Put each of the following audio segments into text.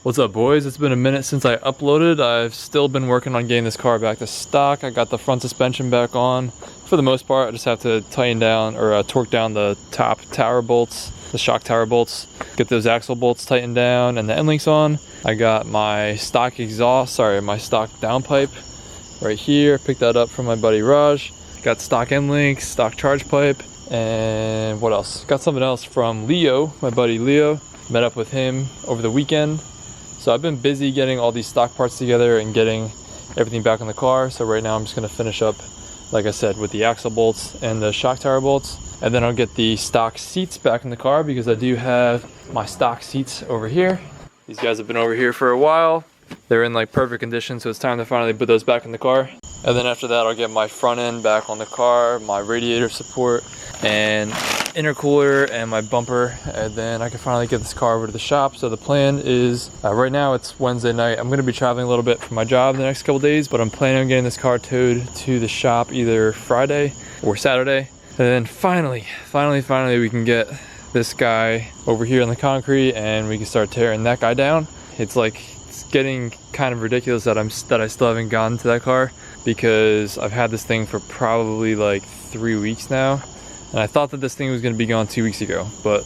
What's up, boys? It's been a minute since I uploaded. I've still been working on getting this car back to stock. I got the front suspension back on. For the most part, I just have to tighten down or torque down the top tower bolts, the shock tower bolts, get those axle bolts tightened down and the end links on. I got my stock exhaust, my stock downpipe right here. Picked that up from my buddy Raj. Got stock end links, stock charge pipe, and what else? Got something else from Leo, my buddy Leo. Met up with him over the weekend. So I've been busy getting all these stock parts together and getting everything back on the car. So right now I'm just gonna finish up, like I said, with the axle bolts and the shock tower bolts. And then I'll get the stock seats back in the car because I do have my stock seats over here. These guys have been over here for a while. They're in like perfect condition, so it's time to finally put those back in the car. And then after that, I'll get my front end back on the car, my radiator support and intercooler and my bumper, and then I can finally get this car over to the shop. So the plan is, right now it's Wednesday night. I'm gonna be traveling a little bit for my job the next couple days, but I'm planning on getting this car towed to the shop either Friday or Saturday. And then finally we can get this guy over here on the concrete and we can start tearing that guy down. It's getting kind of ridiculous that I still haven't gotten to that car because I've had this thing for probably like 3 weeks now. And I thought that this thing was going to be gone 2 weeks ago, but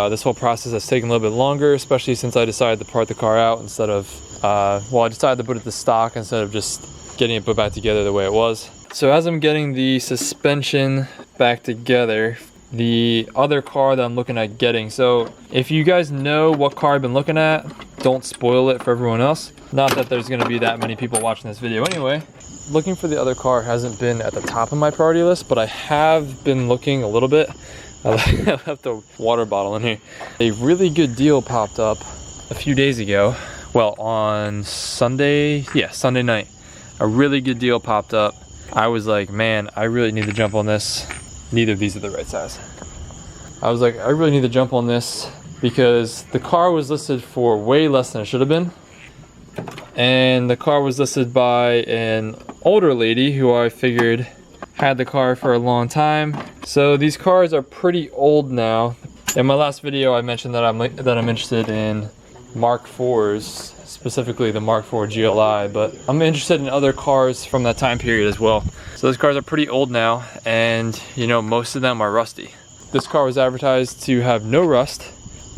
this whole process has taken a little bit longer, especially since I decided to part the car out instead of, I decided to put it to stock instead of just getting it put back together the way it was. So as I'm getting the suspension back together, the other car that I'm looking at getting, so if you guys know what car I've been looking at, don't spoil it for everyone else. Not that there's going to be that many people watching this video anyway. Looking for the other car hasn't been at the top of my priority list, but I have been looking a little bit. I left a water bottle in here. A really good deal popped up a few days ago. Well, on Sunday night. A really good deal popped up. I was like, man, I really need to jump on this. Neither of these are the right size. I was like, I really need to jump on this because the car was listed for way less than it should have been. And the car was listed by an older lady who I figured had the car for a long time. So these cars are pretty old now. In my last video, I mentioned that I'm interested in Mark IVs, specifically the Mark IV GLI, but I'm interested in other cars from that time period as well. So those cars are pretty old now, and you know, most of them are rusty. This car was advertised to have no rust,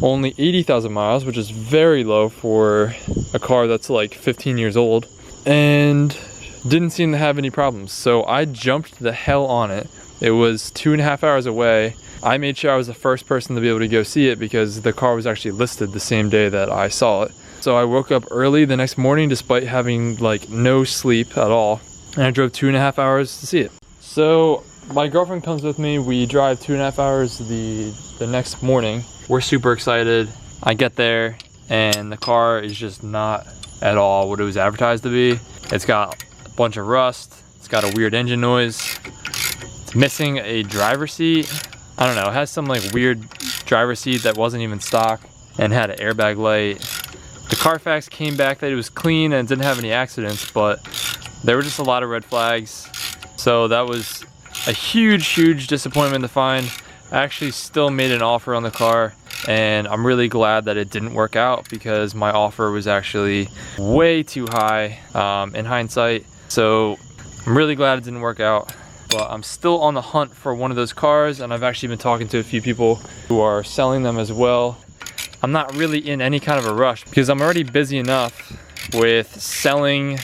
only 80,000 miles, which is very low for a car that's like 15 years old, and didn't seem to have any problems. So I jumped the hell on it. It was 2.5 hours away. I made sure I was the first person to be able to go see it because the car was actually listed the same day that I saw it. So I woke up early the next morning despite having like no sleep at all, and I drove 2.5 hours to see it. So my girlfriend comes with me. We drive 2.5 hours the next morning. We're super excited. I get there and the car is just not at all what it was advertised to be. It's got a bunch of rust. It's got a weird engine noise. It's missing a driver's seat. I don't know, it has some like weird driver's seat that wasn't even stock and had an airbag light. The Carfax came back that it was clean and didn't have any accidents, but there were just a lot of red flags. So that was a huge disappointment to find. I actually still made an offer on the car, and I'm really glad that it didn't work out because my offer was actually way too high in hindsight. So I'm really glad it didn't work out, but I'm still on the hunt for one of those cars, and I've actually been talking to a few people who are selling them as well. I'm not really in any kind of a rush because I'm already busy enough with selling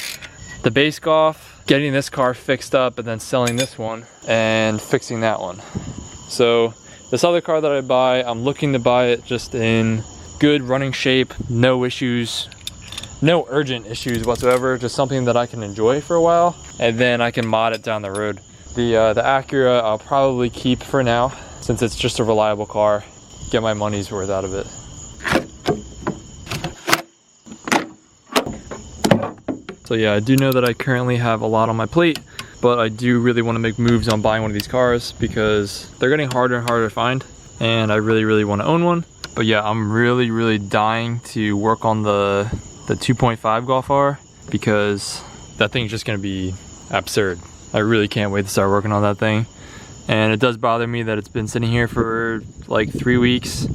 the base golf, getting this car fixed up, and then selling this one and fixing that one. So this other car that I buy, I'm looking to buy it just in good running shape, no issues, no urgent issues whatsoever, just something that I can enjoy for a while, and then I can mod it down the road. The Acura I'll probably keep for now since it's just a reliable car, get my money's worth out of it. So yeah, I do know that I currently have a lot on my plate, but I do really want to make moves on buying one of these cars because they're getting harder and harder to find, and I really want to own one. But yeah, I'm really dying to work on the 2.5 Golf R because that thing's just going to be absurd. I really can't wait to start working on that thing. And it does bother me that it's been sitting here for like 3 weeks.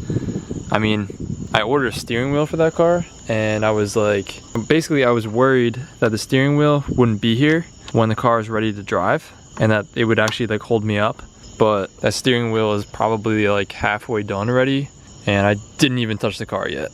I mean, I ordered a steering wheel for that car, and I was like, basically I was worried that the steering wheel wouldn't be here when the car is ready to drive, and that it would actually like hold me up. But that steering wheel is probably like halfway done already, and I didn't even touch the car yet.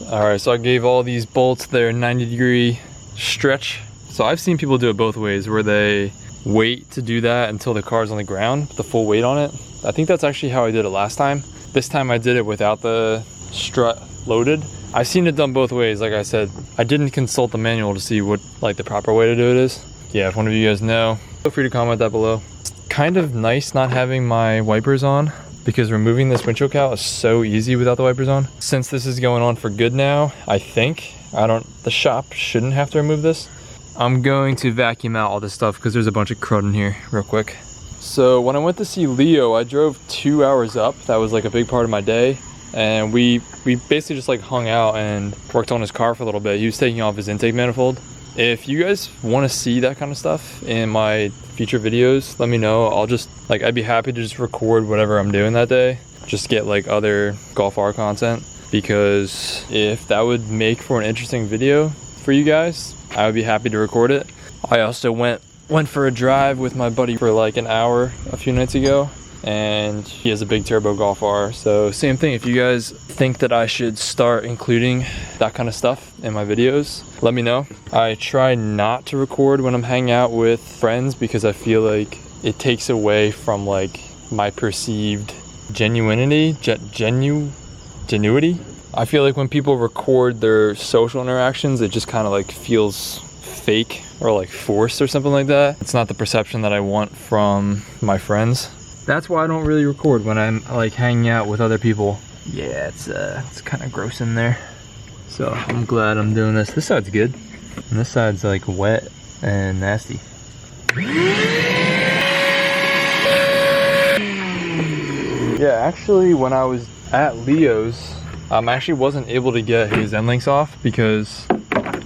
All right, so I gave all these bolts their 90-degree stretch. So I've seen people do it both ways, where they wait to do that until the car's on the ground, put the full weight on it. I think that's actually how I did it last time. This time I did it without the strut loaded. I've seen it done both ways. Like I said, I didn't consult the manual to see what like the proper way to do it is. Yeah, if one of you guys know, feel free to comment that below. It's kind of nice not having my wipers on, because removing this windshield cowl is so easy without the wipers on. Since this is going on for good now, I think, the shop shouldn't have to remove this. I'm going to vacuum out all this stuff because there's a bunch of crud in here real quick. So when I went to see Leo, I drove 2 hours up. That was like a big part of my day. And we basically just like hung out and worked on his car for a little bit. He was taking off his intake manifold. If you guys want to see that kind of stuff in my future videos, let me know. I'd be happy to just record whatever I'm doing that day. Just get like other Golf R content, because if that would make for an interesting video for you guys, I would be happy to record it. I also went for a drive with my buddy for like an hour a few nights ago, and he has a big turbo Golf R. So same thing, if you guys think that I should start including that kind of stuff in my videos, let me know. I try not to record when I'm hanging out with friends, because I feel like it takes away from like my perceived genuinity. I feel like when people record their social interactions, it just kind of like feels fake or like forced or something like that. It's not the perception that I want from my friends. That's why I don't really record when I'm like hanging out with other people. Yeah, it's kind of gross in there. So I'm glad I'm doing this. This side's good, and this side's like wet and nasty. Yeah, actually when I was at Leo's, I actually wasn't able to get his end links off, because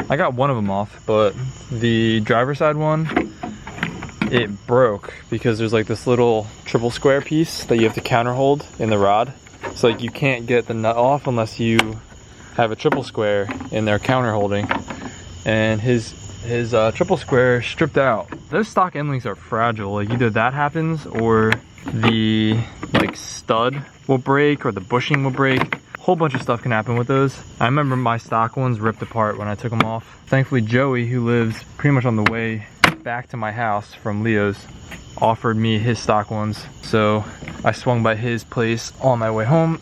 I got one of them off, but the driver's side one, it broke because there's like this little triple square piece that you have to counter hold in the rod. So like you can't get the nut off unless you have a triple square in there counter holding. And his triple square stripped out. Those stock end links are fragile. Like either that happens or the like stud will break or the bushing will break. A whole bunch of stuff can happen with those. I remember my stock ones ripped apart when I took them off. Thankfully Joey, who lives pretty much on the way back to my house from Leo's, offered me his stock ones. So I swung by his place on my way home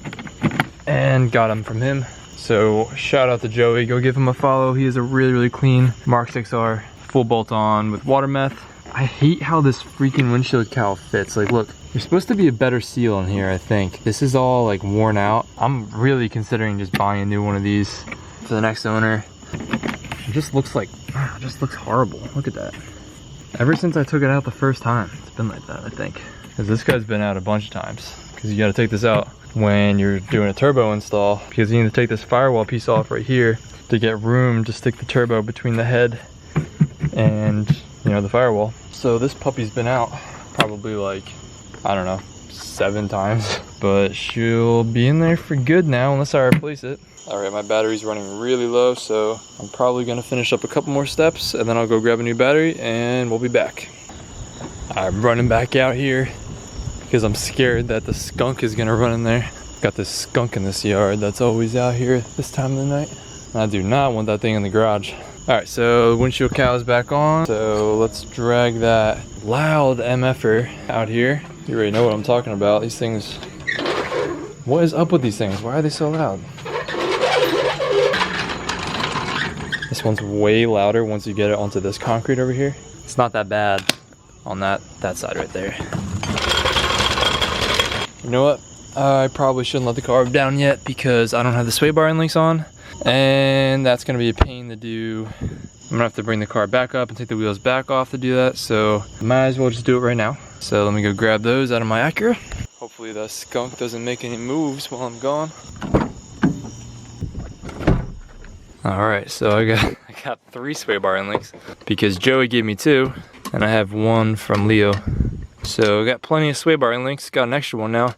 and got them from him. So shout out to Joey, go give him a follow. He is a really clean Mark 6R, full bolt on with water meth. I hate how this freaking windshield cowl fits. Like look, there's supposed to be a better seal in here, I think. This is all like worn out. I'm really considering just buying a new one of these for the next owner. It just looks horrible. Look at that. Ever since I took it out the first time, it's been like that, I think. Because this guy's been out a bunch of times. Because you gotta take this out when you're doing a turbo install, because you need to take this firewall piece off right here to get room to stick the turbo between the head and, you know, the firewall. So this puppy's been out probably like, I don't know, 7 times. But she'll be in there for good now unless I replace it. All right, my battery's running really low, so I'm probably gonna finish up a couple more steps and then I'll go grab a new battery and we'll be back. I'm running back out here because I'm scared that the skunk is gonna run in there. Got this skunk in this yard that's always out here this time of the night. I do not want that thing in the garage. All right, so windshield cow's back on. So let's drag that loud MFer out here. You already know what I'm talking about. These things, what is up with these things? Why are they so loud? This one's way louder once you get it onto this concrete over here. It's not that bad on that side right there. You know what? I probably shouldn't let the carb down yet because I don't have the sway bar end links on, and that's gonna be a pain to do. I'm gonna have to bring the car back up and take the wheels back off to do that, so might as well just do it right now. So let me go grab those out of my Acura. Hopefully the skunk doesn't make any moves while I'm gone. All right, so I got 3 sway bar end links because Joey gave me 2, and I have 1 from Leo. So I got plenty of sway bar end links. Got an extra one now.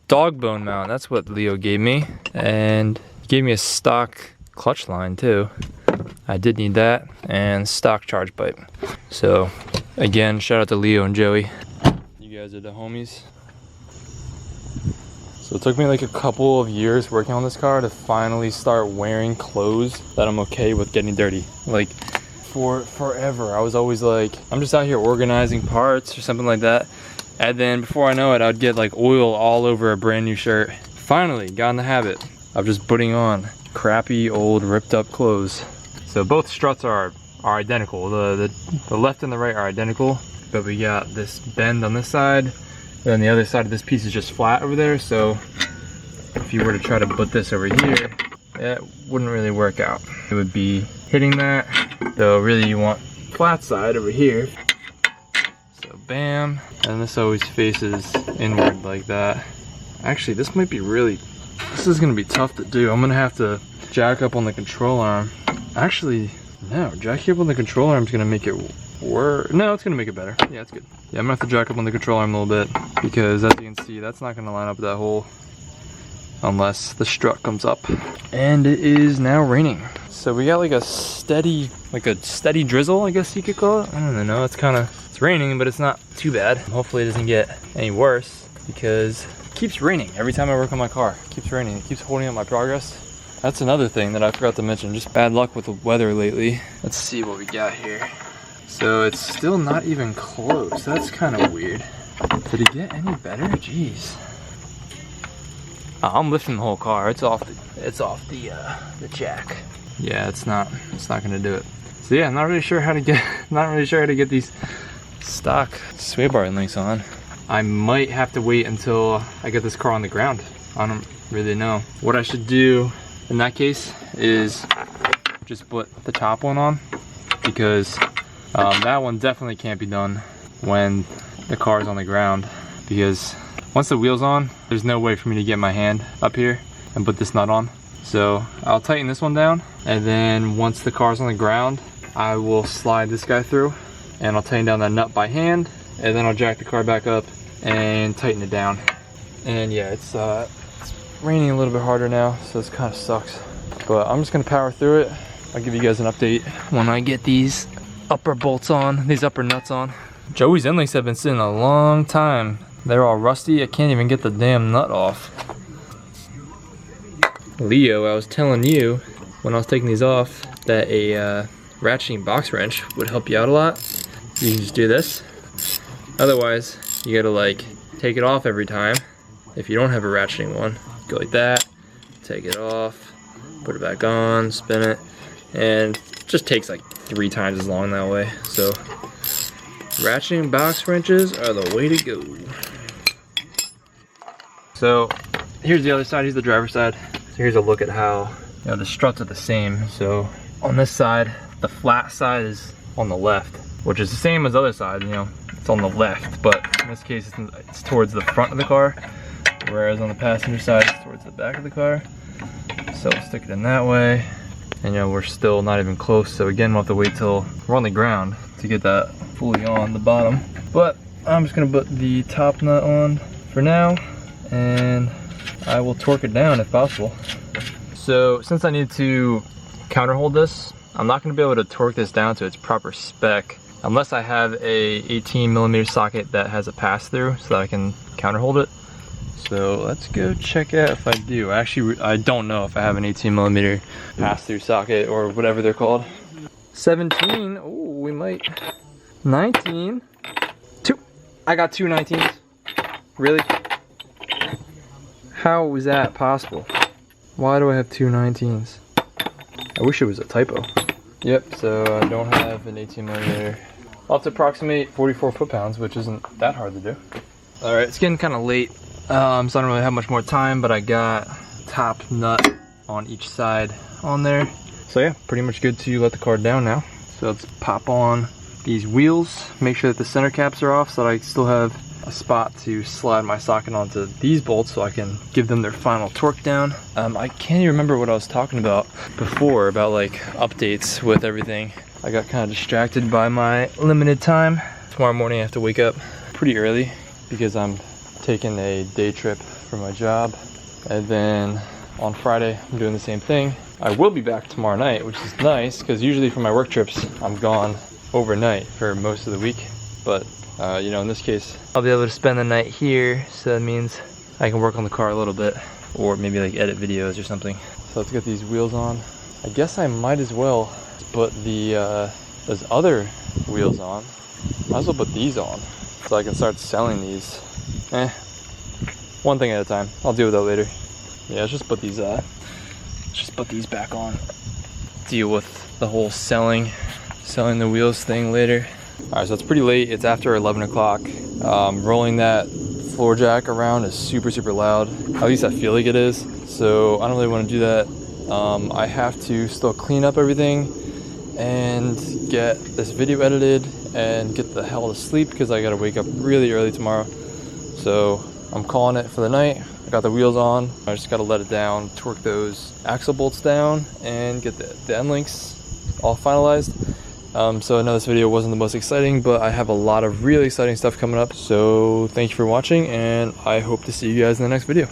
Dog bone mount, that's what Leo gave me. And Gave me a stock clutch line too. I did need that, and stock charge pipe. So again, shout out to Leo and Joey. You guys are the homies. So it took me like a couple of years working on this car to finally start wearing clothes that I'm okay with getting dirty. Like for forever, I was always like, I'm just out here organizing parts or something like that. And then before I know it, I'd get like oil all over a brand new shirt. Finally got in the habit of just putting on crappy old ripped up clothes. So both struts are identical. The left and the right are identical, but we got this bend on this side. Then the other side of this piece is just flat over there, so if you were to try to put this over here, it wouldn't really work out. It would be hitting that, so really you want flat side over here. So bam, and this always faces inward like that. Actually, this might be really, this is gonna be tough to do. I'm gonna have to jack up on the control arm. Actually, no, jacking up on the control arm is gonna make it worse. No, it's gonna make it better. Yeah, it's good. Yeah, I'm gonna have to jack up on the control arm a little bit because as you can see, that's not gonna line up that hole unless the strut comes up. And it is now raining. So we got like a steady drizzle, I guess you could call it. I don't know, it's raining, but it's not too bad. Hopefully it doesn't get any worse because it keeps raining every time I work on my car. It keeps raining, it keeps holding up my progress. That's another thing that I forgot to mention, just bad luck with the weather lately. Let's see what we got here. So it's still not even close. That's kind of weird. Did it get any better? Jeez. Oh, I'm lifting the whole car. It's off the jack. Yeah, it's not gonna do it. So yeah, not really sure how to get these stock sway bar links on. I might have to wait until I get this car on the ground. I don't really know. What I should do in that case is just put the top one on, because that one definitely can't be done when the car is on the ground, because once the wheel's on, there's no way for me to get my hand up here and put this nut on. So I'll tighten this one down, and then once the car's on the ground, I will slide this guy through and I'll tighten down that nut by hand, and then I'll jack the car back up and tighten it down. And yeah, it's raining a little bit harder now, so this kind of sucks. But I'm just gonna power through it. I'll give you guys an update when I get these upper bolts on, these upper nuts on. Joey's end links have been sitting a long time. They're all rusty. I can't even get the damn nut off. Leo, I was telling you when I was taking these off that a ratcheting box wrench would help you out a lot. You can just do this. Otherwise, you gotta like take it off every time. If you don't have a ratcheting one, go like that, take it off, put it back on, spin it, and it just takes like 3 times as long that way. So ratcheting box wrenches are the way to go. So here's the other side, here's the driver's side. So here's a look at how, you know, the struts are the same. So on this side, the flat side is on the left, which is the same as the other side, you know, it's on the left, but in this case it's towards the front of the car, whereas on the passenger side it's towards the back of the car. So I'll stick it in that way. And you know, we're still not even close, so again we'll have to wait till we're on the ground to get that fully on the bottom. But I'm just gonna put the top nut on for now, and I will torque it down if possible. So since I need to counter hold this, I'm not gonna be able to torque this down to its proper spec unless I have a 18mm socket that has a pass-through so that I can counter hold it. So let's go check out if I do. Actually, I don't know if I have an 18mm pass-through socket or whatever they're called. 17, oh, we might. 19, 2, I got 2 19s. Really? How is that possible? Why do I have 2 19s? I wish it was a typo. Yep, so I don't have an 18mm. I'll have to approximate 44 foot-pounds, which isn't that hard to do. All right, it's getting kind of late. So I don't really have much more time, but I got top nut on each side on there. So yeah, pretty much good to let the car down now. So let's pop on these wheels, make sure that the center caps are off so that I still have a spot to slide my socket onto these bolts so I can give them their final torque down. I can't even remember what I was talking about before, about like updates with everything. I got kind of distracted by my limited time. Tomorrow morning I have to wake up pretty early because I'm taking a day trip for my job, and then on Friday I'm doing the same thing. I will be back tomorrow night, which is nice because usually for my work trips I'm gone overnight for most of the week. But you know, in this case I'll be able to spend the night here, so that means I can work on the car a little bit, or maybe like edit videos or something. So let's get these wheels on. I guess I might as well put the those other wheels on. Might as well put these on so I can start selling these. One thing at a time. I'll deal with that later. Yeah, let's just put these back on. Deal with the whole selling the wheels thing later. All right, so it's pretty late. It's after 11 o'clock. Rolling that floor jack around is super loud. At least I feel like it is. So I don't really want to do that. I have to still clean up everything and get this video edited and get the hell to sleep because I gotta wake up really early tomorrow. So I'm calling it for the night. I got the wheels on. I just gotta let it down, torque those axle bolts down, and get the end links all finalized. So I know this video wasn't the most exciting, but I have a lot of really exciting stuff coming up. So thank you for watching, and I hope to see you guys in the next video.